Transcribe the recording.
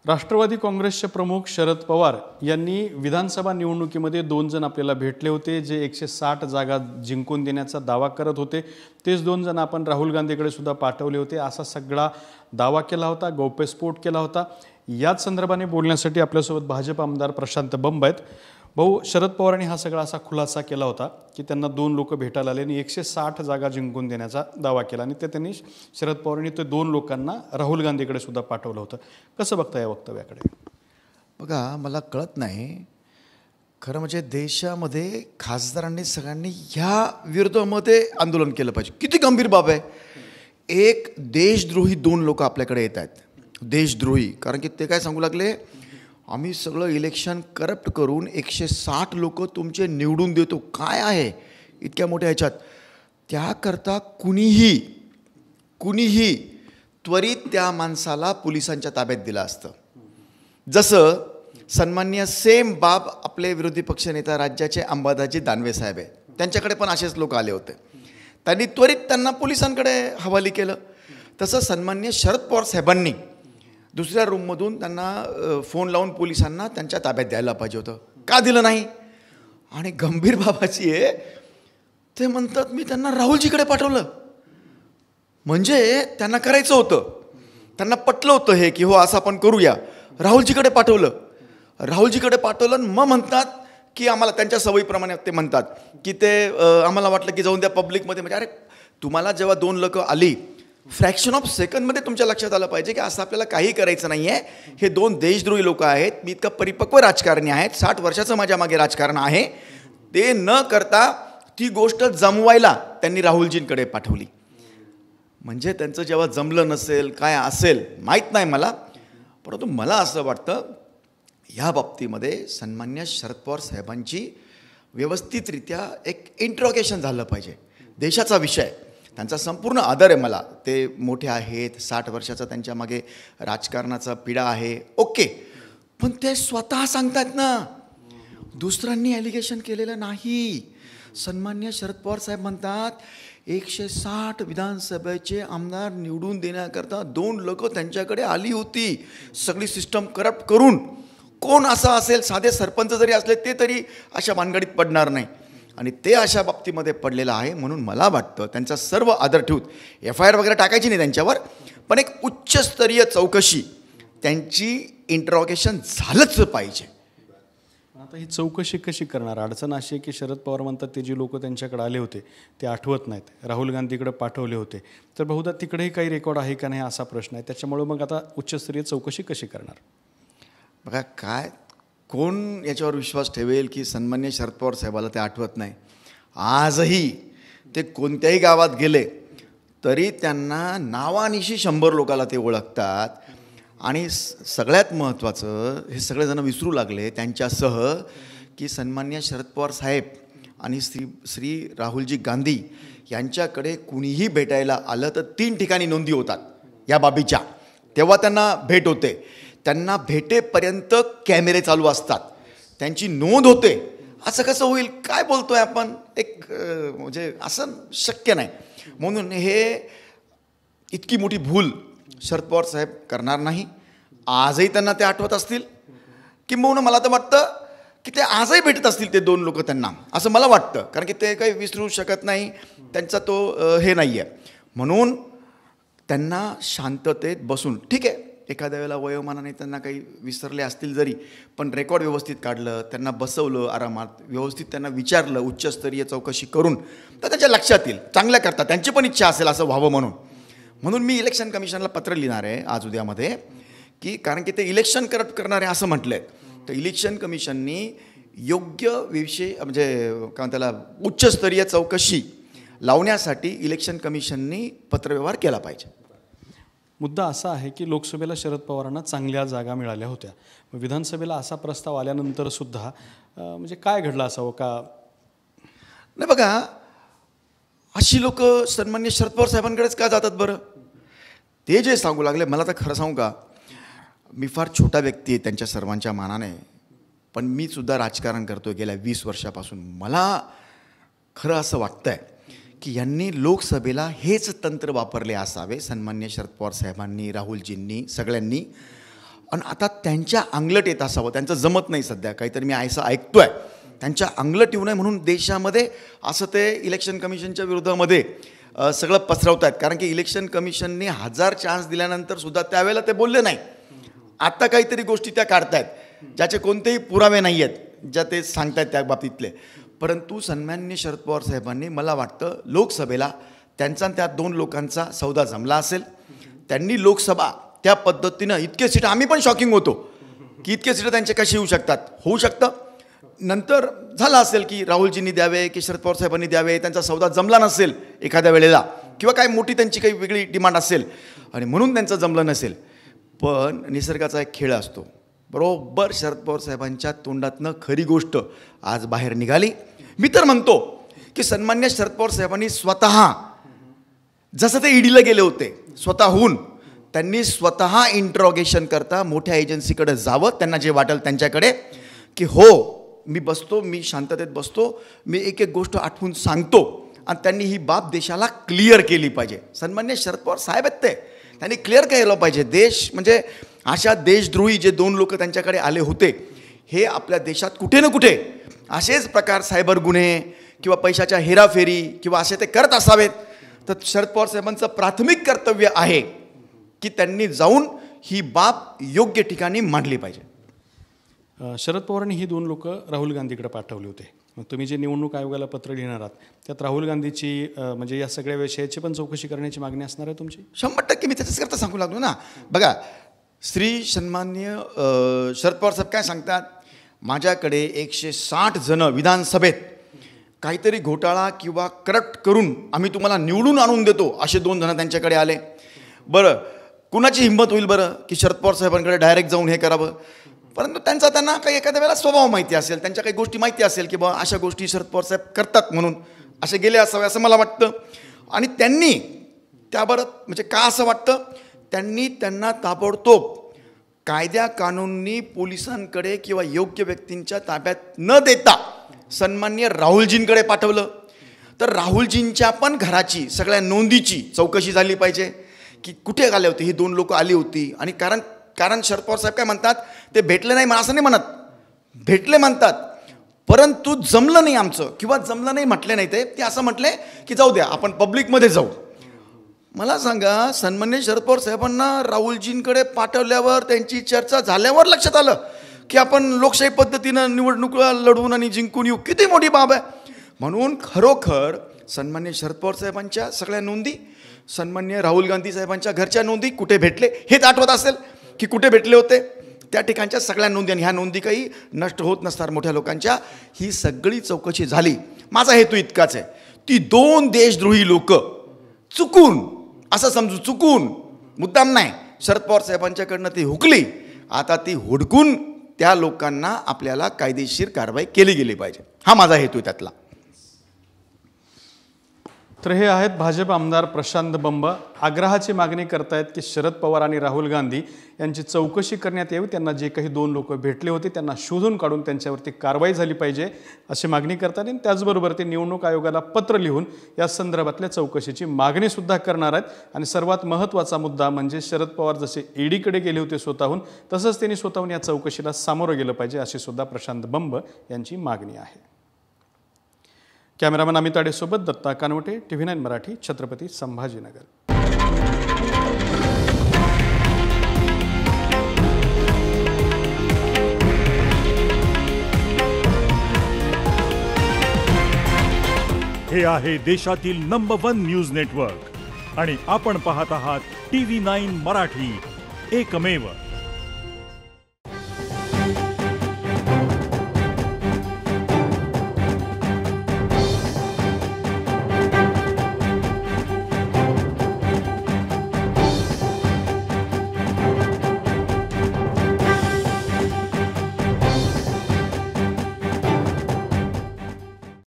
राष्ट्रवादी काँग्रेसचे प्रमुख शरद पवार यांनी विधानसभा निवडणुकीमध्ये 2 जण आपल्याला भेटले होते, जे 160 जागा जिंकून देण्याचा दावा करत होते। तेच 2 जण आपण राहुल गांधीकडे सुद्धा पाठवले होते, असा सगळा दावा केला होता, गौप्यस्फोट केला होता। याच संदर्भाने बोलण्यासाठी आपल्यासोबत भाजप आमदार प्रशांत बंब आहेत। भाऊ, शरद पवारांनी हा सगळा असा खुलासा केला होता की त्यांना 2 लोक भेटायला आले आणि 160 जागा जिंकून देण्याचा दावा केला आणि त्यांनी शरद पवारांनी ते 2 लोकांना राहुल गांधीकडे सुद्धा पाठवलं होतं। कसं बघता या वक्तव्याकडे? बघा, मला कळत नाही खरं म्हणजे देशामध्ये खासदारांनी सगळ्यांनी ह्या विरोधामध्ये आंदोलन केलं पाहिजे। किती गंभीर बाब आहे। एक देशद्रोही 2 लोक आपल्याकडे येत आहेत, देशद्रोही। कारण की ते काय सांगू लागले, आम्ही सगळं इलेक्शन करप्ट करून 160 लोक तुमचे निवडून देतो। काय आहे इतक्या मोठ्या ह्याच्यात? त्याकरता कुणीही त्वरित त्या माणसाला पोलिसांच्या ताब्यात दिलं असतं। जसं सन्माननीय सेम बाब आपले विरोधी पक्षनेता राज्याचे अंबादासजी दानवे साहेब आहे, त्यांच्याकडे पण असेच लोक आले होते, त्यांनी त्वरित त्यांना पोलिसांकडे हवाली केलं। तसं सन्माननीय शरद पवार साहेबांनी दुसऱ्या रूममधून त्यांना फोन लावून पोलिसांना त्यांच्या ताब्यात द्यायला पाहिजे होतं, का दिलं नाही? आणि गंभीर बाबाची आहे, ते म्हणतात मी त्यांना राहुलजीकडे पाठवलं। म्हणजे त्यांना करायचं होतं, त्यांना पटलं होतं हे की हो असं आपण करूया। राहुलजीकडे पाठवलं मग म्हणतात की आम्हाला त्यांच्या सवयीप्रमाणे ते म्हणतात की ते आम्हाला वाटलं की जाऊन द्या पब्लिकमध्ये। म्हणजे अरे, तुम्हाला जेव्हा 2 लोक आली, फ्रॅक्शन ऑफ सेकंडमध्ये तुमच्या लक्षात आलं पाहिजे की असं आपल्याला काही करायचं नाही आहे। हे 2 देशद्रोही लोक आहेत, मी इतका परिपक्व राजकारणी आहेत, 60 वर्षाचं माझ्या मागे राजकारण आहे। ते न करता ती गोष्ट जमवायला त्यांनी राहुलजींकडे पाठवली। म्हणजे त्यांचं जेव्हा जमलं नसेल काय असेल माहीत नाही मला, परंतु मला असं वाटतं ह्या बाबतीमध्ये सन्मान्य शरद पवार साहेबांची व्यवस्थितरित्या एक इंट्रोगेशन झालं पाहिजे। देशाचा विषय, त्यांचा संपूर्ण आदर आहे मला, ते मोठे आहेत, 60 वर्षाचा त्यांच्या मागे राजकारणाचा पिढा आहे, ओके। पण ते स्वतः सांगतात ना, दुसऱ्यांनी ॲलिगेशन केलेलं नाही। सन्मान्य शरद पवार साहेब म्हणतात 160 विधानसभेचे आमदार निवडून देण्याकरता 2 लोक त्यांच्याकडे आली होती, सगळी सिस्टम करप्ट करून। कोण असा असेल, साधे सरपंच जरी असले ते तरी अशा भानगडीत पडणार नाही, आणि ते अशा बाबतीमध्ये पडलेलं आहे। म्हणून मला वाटतं त्यांचा सर्व आदर ठेवून FIR वगैरे टाकायची नाही त्यांच्यावर, पण एक उच्चस्तरीय चौकशी, त्यांची इंट्रॉगेशन झालंच पाहिजे। आता ही चौकशी कशी करणार? अडचण अशी आहे की शरद पवार म्हणतात ते जे लोक त्यांच्याकडे आले होते ते आठवत नाहीत, राहुल गांधीकडे पाठवले होते, तर बहुधा तिकडेही काही रेकॉर्ड आहे का नाही असा प्रश्न आहे। त्याच्यामुळे मग आता उच्चस्तरीय चौकशी कशी करणार? बघा, काय कोण याच्यावर विश्वास ठेवेल की सन्मान्य शरद पवार साहेबाला ते आठवत नाही? आजही ते कोणत्याही गावात गेले तरी त्यांना नावानिशी 100 लोकाला ते ओळखतात। आणि सगळ्यात महत्त्वाचं, हे सगळेजण विसरू लागले त्यांच्यासह, की सन्मान्य शरद पवार साहेब आणि श्री राहुलजी गांधी यांच्याकडे कुणीही भेटायला आलं तर 3 ठिकाणी नोंदी होतात या बाबीच्या, तेव्हा त्यांना भेट होते। त्यांना भेटेपर्यंत कॅमेरे चालू असतात, त्यांची नोंद होते। असं कसं होईल? काय बोलतोय आपण? एक म्हणजे असं शक्य नाही। म्हणून हे इतकी मोठी भूल शरद पवार साहेब करणार नाही। आजही त्यांना ते आठवत असतील, किंबहुना मला तर वाटतं की ते आजही भेटत असतील ते 2 लोक त्यांना, असं मला वाटतं। कारण की ते काही विसरू शकत नाही, त्यांचा तो हे नाही आहे। म्हणून त्यांना शांततेत बसून, ठीक आहे, एखाद्या वेळेला वयोमानाने त्यांना काही विसरले असतील जरी, पण रेकॉर्ड व्यवस्थित काढलं, त्यांना बसवलं आरामात, व्यवस्थित त्यांना विचारलं उच्चस्तरीय चौकशी करून, तर त्यांच्या लक्षात येईल। चांगल्या करता त्यांची पण इच्छा असेल असं व्हावं म्हणून मी इलेक्शन कमिशनला पत्र लिहिणार आहे आज उद्यामध्ये, की कारण की ते इलेक्शन करप्ट करणारे असं म्हटलं आहे, तर इलेक्शन कमिशननी योग्य विषय म्हणजे काय त्याला उच्चस्तरीय चौकशी लावण्यासाठी इलेक्शन कमिशननी पत्रव्यवहार केला पाहिजे। मुद्दा असा आहे की लोकसभेला शरद पवारांना चांगल्या जागा मिळाल्या होत्या, विधानसभेला असा प्रस्ताव आल्यानंतर सुद्धा म्हणजे काय घडलं असावं का? नाही बघा, अशी लोक सन्मान्य शरद पवार साहेबांकडेच का जातात बरं? ते जे सांगू लागले, मला तर खरं सांगू का, मी फार छोटा व्यक्ती आहे त्यांच्या सर्वांच्या मानाने, पण मी सुद्धा राजकारण करतो गेल्या 20 वर्षापासून। मला खरं असं वाटतंय की यांनी लोकसभेला हेच तंत्र वापरले असावे, सन्मान्य शरद पवार साहेबांनी, राहुलजींनी, सगळ्यांनी। आणि आता त्यांच्या अंगलट येत असावं, त्यांचं जमत नाही सध्या, काहीतरी मी असं ऐकतोय, त्यांच्या अंगलट येऊ नये म्हणून देशामध्ये असं ते इलेक्शन कमिशनच्या विरोधामध्ये सगळं पसरवत आहेत. कारण की इलेक्शन कमिशनने 1000 चान्स दिल्यानंतर सुद्धा त्यावेळेला ते बोलले नाही. आता काहीतरी गोष्टी त्या काढतायत ज्याचे कोणतेही पुरावे नाही आहेत, ज्या ते सांगतायत त्या बाबतीतले. परंतु सन्माननीय शरद पवार साहेबांनी, मला वाटतं लोकसभेला त्यांचा त्या 2 लोकांचा सौदा जमला असेल. त्यांनी लोकसभा त्या पद्धतीनं इतके सीट, आम्ही पण शॉकिंग होतो की इतके सीट त्यांचे कसे येऊ शकतात. होऊ शकतं नंतर झालं असेल की राहुलजींनी द्यावे की शरद पवार साहेबांनी द्यावे, त्यांचा सौदा जमला नसेल एखाद्या वेळेला, किंवा काय मोठी त्यांची काही वेगळी डिमांड असेल आणि म्हणून त्यांचं जमलं नसेल. पण निसर्गाचा एक खेळ असतो. बरोबर शरद पवार साहेबांच्या तोंडातनं खरी गोष्ट आज बाहेर निघाली. मी तर म्हणतो की सन्मान्य शरद पवार साहेबांनी स्वतः, जसं ते ईडीला गेले होते स्वतःहून, त्यांनी स्वतः इंट्रॉगेशन करता मोठ्या एजन्सीकडे जावं, त्यांना जे वाटेल त्यांच्याकडे, की हो मी बसतो, मी शांततेत बसतो, मी एक एक गोष्ट आठवून सांगतो, आणि त्यांनी ही बाब देशाला क्लिअर केली पाहिजे. सन्मान्य शरद पवार साहेब आहेत ते, त्यांनी क्लिअर केलं पाहिजे. देश म्हणजे अशा देशद्रोही जे 2 लोक त्यांच्याकडे आले होते, हे आपल्या देशात कुठे ना कुठे असेच प्रकार, सायबर गुन्हे किंवा पैशाच्या हेराफेरी किंवा असे ते करत असावेत. तर शरद पवार साहेबांचं प्राथमिक कर्तव्य आहे की त्यांनी जाऊन ही बाब योग्य ठिकाणी मांडली पाहिजे. शरद पवारांनी ही 2 लोक राहुल गांधीकडे पाठवले होते. मग तुम्ही जे निवडणूक आयोगाला पत्र लिहिणार आहात त्यात राहुल गांधीची म्हणजे या सगळ्या विषयाची पण चौकशी करण्याची मागणी असणार आहे तुमची? 100% मी त्याच्याच करता सांगू लागलो ना. बघा, श्री सन्माननीय शरद पवार साहेब काय सांगतात, माझ्याकडे 160 जण विधानसभेत काहीतरी घोटाळा किंवा करप्ट करून आम्ही तुम्हाला निवडून आणून देतो, असे 2 जण त्यांच्याकडे आले. बरं, कुणाची हिंमत होईल बरं की शरद पवार साहेबांकडे डायरेक्ट जाऊन हे करावं? परंतु त्यांना काही एखाद्या वेळेला स्वभाव माहिती असेल, त्यांच्या काही गोष्टी माहिती असेल की बा अशा गोष्टी शरद पवार साहेब करतात, म्हणून असे गेले असावे असं मला वाटतं. आणि त्यांनी त्याबरोबर म्हणजे का असं वाटतं, त्यांनी त्यांना ताबडतोब कायद्या कानूनी पोलिसांकडे किंवा योग्य व्यक्तींच्या ताब्यात न देता सन्माननीय राहुलजींकडे पाठवलं. तर राहुलजींच्या पण घराची सगळ्या नोंदीची चौकशी झाली पाहिजे की कुठे आले होते ही 2 लोक आली होती. आणि कारण शरद पवार साहेब काय म्हणतात, ते भेटले नाही असं नाही म्हणत, भेटले म्हणतात, परंतु जमलं नाही आमचं, किंवा जमलं नाही म्हटले नाही, ते असं म्हटले की जाऊ द्या आपण पब्लिकमध्ये जाऊ. मला सांगा, सन्माननीय शरद पवार साहेबांना राहुलजींकडे पाठवल्यावर त्यांची चर्चा झाल्यावर लक्षात आलं की आपण लोकशाही पद्धतीनं निवडणूक लढवून आणि जिंकून येऊ, किती मोठी बाब आहे. म्हणून खरोखर सन्माननीय शरद पवार साहेबांच्या सगळ्या नोंदी, सन्माननीय राहुल गांधी साहेबांच्या घरच्या नोंदी, कुठे भेटले हेच आठवत असेल की कुठे भेटले होते, त्या ठिकाणच्या सगळ्या नोंदी, आणि ह्या नोंदी काही नष्ट होत नसतात मोठ्या लोकांच्या, ही सगळी चौकशी झाली. माझा हेतू इतकाच आहे, ती 2 देशद्रोही लोक चुकून, असं समजू चुकून, मुद्दाम नाही, शरद पवार साहेबांच्याकडनं ती हुकली, आता ती हुडकून त्या लोकांना आपल्याला कायदेशीर कारवाई केली गेली पाहिजे. हा माझा हेतू आहे त्यातला. तर हे आहेत भाजप आमदार प्रशांत बंब. आग्रहाची मागणी करतायत की शरद पवार आणि राहुल गांधी यांची चौकशी करण्यात यावी, त्यांना जे काही 2 लोक भेटले होते त्यांना शोधून काढून त्यांच्यावरती कारवाई झाली पाहिजे अशी मागणी करतात. आणि त्याचबरोबर ते निवडणूक आयोगाला पत्र लिहून या संदर्भातल्या चौकशीची मागणीसुद्धा करणार आहेत. आणि सर्वात महत्त्वाचा मुद्दा म्हणजे शरद पवार जसे ईडीकडे गेले होते स्वतःहून, तसंच त्यांनी स्वतःहून या चौकशीला सामोरं गेलं पाहिजे अशी सुद्धा प्रशांत बंब यांची मागणी आहे. कॅमेरामन अमित आडेसोबत दत्ता कानवटे, TV9 मराठी, छत्रपती संभाजीनगर. हे आहे देशातील नंबर 1 न्यूज नेटवर्क आणि आपण पाहत आहात TV9 मराठी, एकमेव.